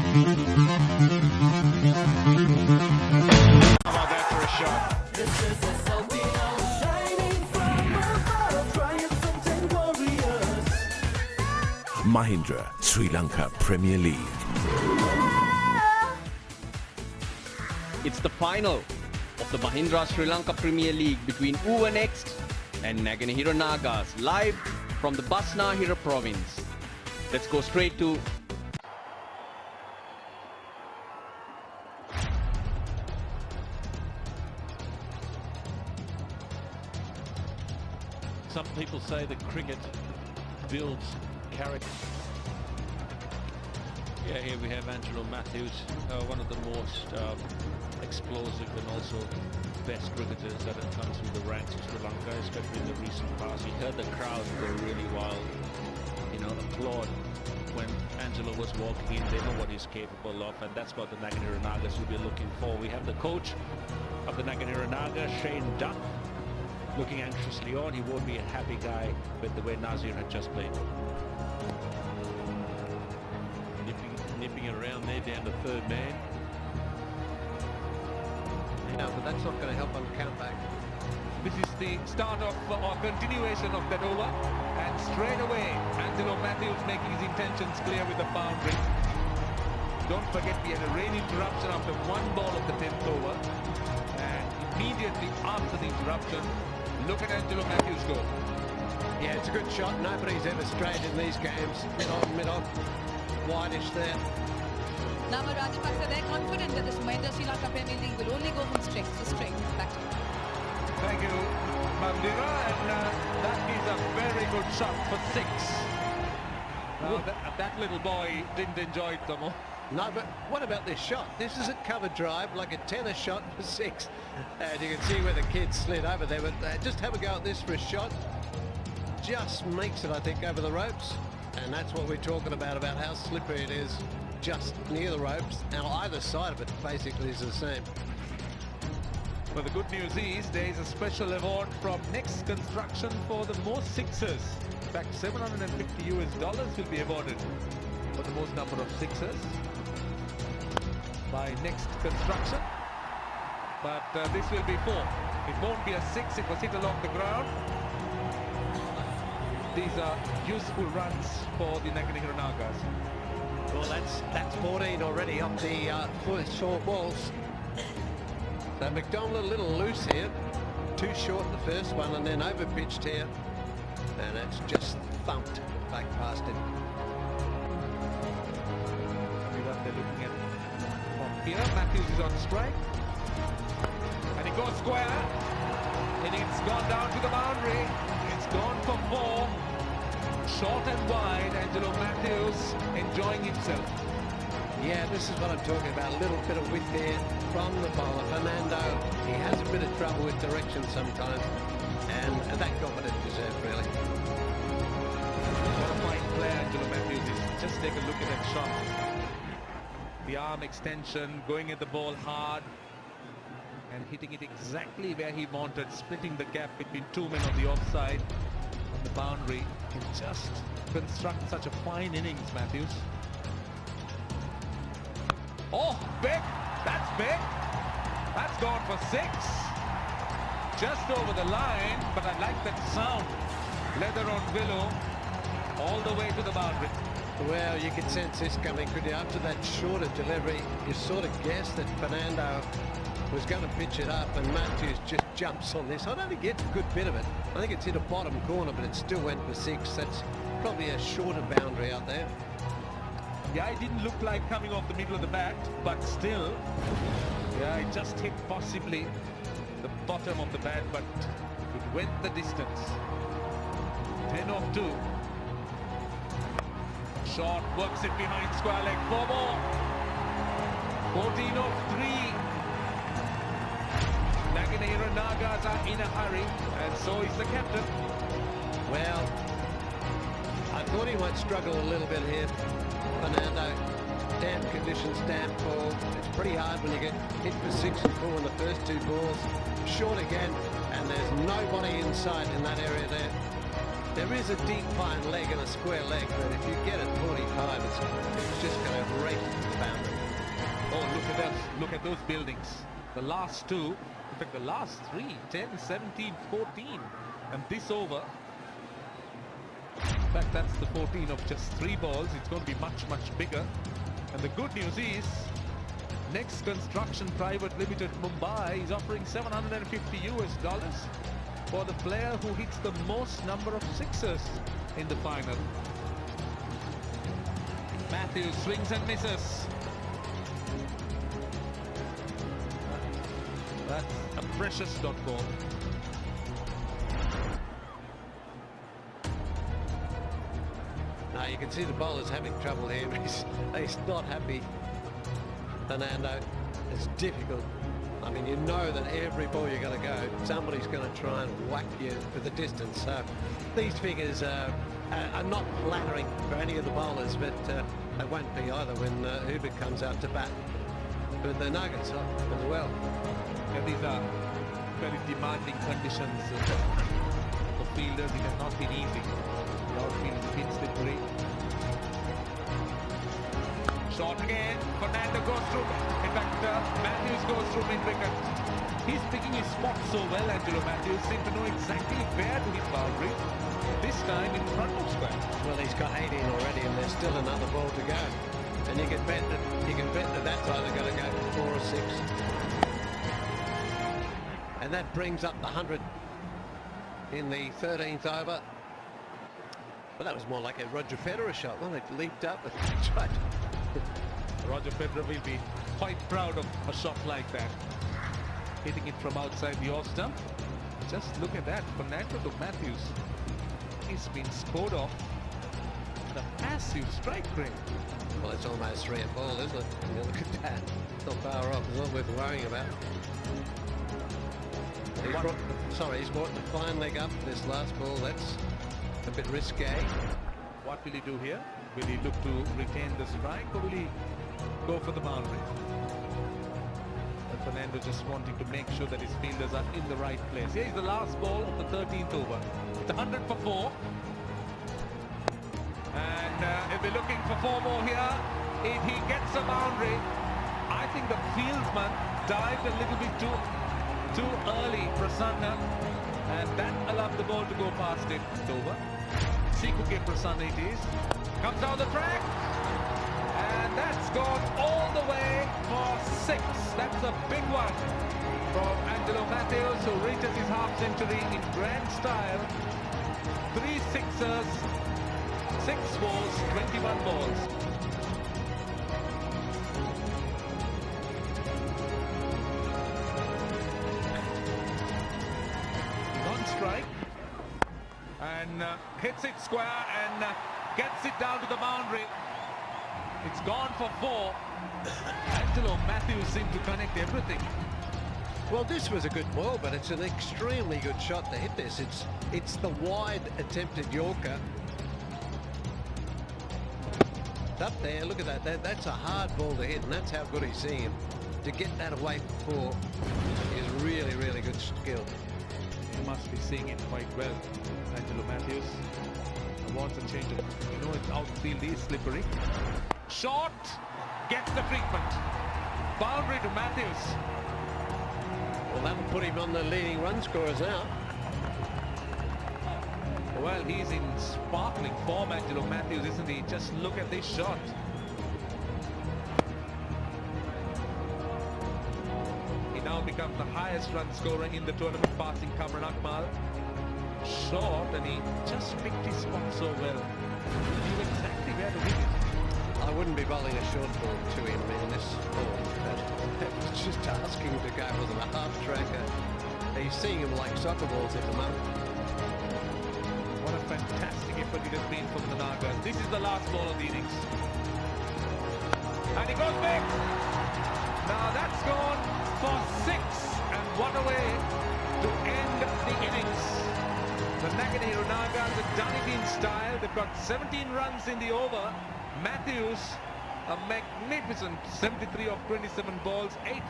about that for a shot? This is the Slpl shining from above, triumph and 10 warriors. Mahindra Sri Lanka Premier League. It's the final of the Mahindra Sri Lanka Premier League between Uva Next and Naganihira Nagas, live from the Basnahira province. Let's go straight to Some people say that cricket builds character. Yeah, here we have Angelo Mathews, one of the most explosive and also best cricketers that have come through the ranks of Sri Lanka, especially in the recent past. He heard the crowd go really wild, applaud when Angelo was walking in. They know what he's capable of, and that's what the Naganihira Nagas will be looking for. We have the coach of the Naganihira Nagas, Shane Duck, looking anxiously on. He won't be a happy guy with the way Nazir had just played. Nipping around there down to third man. Yeah, but that's not going to help on comeback. This is the start of or continuation of that over, and straight away Angelo Mathews making his intentions clear with the boundary. Don't forget we had a rain interruption after one ball of the 10th over, and immediately after the interruption, look at Angelo Mathews go. Yeah, it's a good shot. Nobody's ever straight in these games. Mid on, wideish there. Nama Rajapaksa, they're confident that this Mahindra Sri Lanka Premier League will only go from strength to strength. Back to you. Thank you, Mandira, and that is a very good shot for 6. That little boy didn't enjoy it, Tomo. No, but what about this shot? This is a cover drive, like a tennis shot for 6. And you can see where the kid slid over there, but just have a go at this for a shot. Just makes it, I think, over the ropes. And that's what we're talking about how slippery it is just near the ropes. Now, either side of it basically is the same. But the good news is there is a special award from Next Construction for the most sixes. In fact, $750 will be awarded for the most number of sixes by Next Construction. But this will be 4. It won't be a 6. It was hit along the ground. These are useful runs for the Naganihira Nagas. Well, that's 14 already off the first 4 balls. So McDonald a little loose here. Too short the first one and then over-pitched here. And that's just thumped back past him. They're looking at from here. Mathews is on strike. And he goes square. And it's gone down to the boundary. It's gone for 4. Short and wide. Angelo Mathews enjoying himself. Yeah, this is what I'm talking about. A little bit of width there from the bowler. Fernando, he has a bit of trouble with direction sometimes. And that got what it deserved, really. What a fine player Angelo Mathews is. Just take a look at that shot. The arm extension, going at the ball hard and hitting it exactly where he wanted, splitting the gap between 2 men on the offside on the boundary. He can just construct such a fine innings, Mathews. Oh, big! That's big! That's gone for 6. Just over the line, but I like that sound. Leather on willow, all the way to the boundary. Well, you could sense this coming, could you? After that shorter delivery, you sort of guessed that Fernando was going to pitch it up, and Mathews just jumps on this. I don't think he gets a good bit of it. I think it's hit a bottom corner, but it still went for 6. That's probably a shorter boundary out there. Yeah, it didn't look like coming off the middle of the bat, but still, yeah, it just hit possibly the bottom of the bat, but it went the distance. 10 off 2. Short, works it behind square leg, 4 more. 14 off 3. Naganihira Nagas are in a hurry, and so is the captain. Well, I thought he might struggle a little bit here, Fernando. Damp conditions, damp ball. It's pretty hard when you get hit for 6 and 4 in the first 2 balls. Short again, and there's nobody in sight in that area there. There is a deep fine leg and a square leg, but if you get it 45, it's just going to race to the boundary. Oh, look at those buildings. The last two, in fact the last three, 10, 17, 14. And this over, in fact that's the 14 of just 3 balls. It's going to be much, much bigger. And the good news is, Next Construction Private Limited Mumbai is offering $750 for the player who hits the most number of sixes in the final. Mathews swings and misses. That's a precious dot ball. Now you can see the bowler's having trouble here. He's not happy. Fernando, it's difficult. I mean, you know that every ball you're going to go, somebody's going to try and whack you for the distance. So these figures are not flattering for any of the bowlers, but they won't be either when Uber comes out to bat. But the Nuggets as well. Yeah, these are very demanding conditions for fielders. It has not been easy. The outfield is a bit slippery. Shot again. Fernando goes through. In fact, Mathews goes through mid-wicket. He's picking his spot so well, Angelo Mathews. Seems to know exactly where to hit boundary. This time in front of square. Well, he's got 18 already, and there's still another ball to go. And you can bet that that's either going to go for 4 or 6. And that brings up the 100 in the 13th over. But that was more like a Roger Federer shot. Well, it leaped up and tried. Roger Federer will be quite proud of a shot like that. Hitting it from outside the off stump. Just look at that. Fernando to Mathews. He's been scored off. A massive strike rate. Well, it's almost 3 a ball, isn't it? You look at that. It's not far off. It's not worth worrying about. He's brought the fine leg up this last ball. That's a bit risque. What will he do here? Will he look to retain the strike, or will he go for the boundary? And Fernando just wanting to make sure that his fielders are in the right place. Here's the last ball of the 13th over. It's 100 for 4. And if we're looking for 4 more here, if he gets a boundary, I think the fieldsman dived a little bit too early, Prasanna, and that allowed the ball to go past him. It's over. Sikuke Prasanna it is. Comes down the track, and that's gone all the way for 6. That's a big one from Angelo Mathews, who reaches his half century in grand style. 3 sixers, 6 balls, 21 balls. On strike and hits it square and gets it down to the boundary. It's gone for 4. Angelo Mathews seemed to connect everything. Well, this was a good ball, but it's an extremely good shot to hit this. It's the wide attempted Yorker. It's up there, look at that. That's a hard ball to hit, and that's how good he's seeing him. To get that away for 4 is really, really good skill. He must be seeing it quite well, Angelo Mathews. Wants a change of, its outfield is slippery. Shot, gets the treatment. Boundary to Mathews. Well, that'll put him on the leading run scorers now. Well, he's in sparkling form, Angelo Mathews, isn't he? Just look at this shot. He now becomes the highest run scorer in the tournament, passing Kamran Akmal. Short, and he just picked his spot so well. He knew exactly where to hit it. I wouldn't be bowling a short ball to him in this ball. That was just asking to go with a half tracker. He's seeing him like soccer balls at the moment. What a fantastic effort it has been from the Nagas. This is the last ball of the innings. And he goes big. Now that's gone for 6. And what a way to end the innings. The Naganero Nagas have done it in style. They've got 17 runs in the over. Mathews, a magnificent 73 of 27 balls, 8.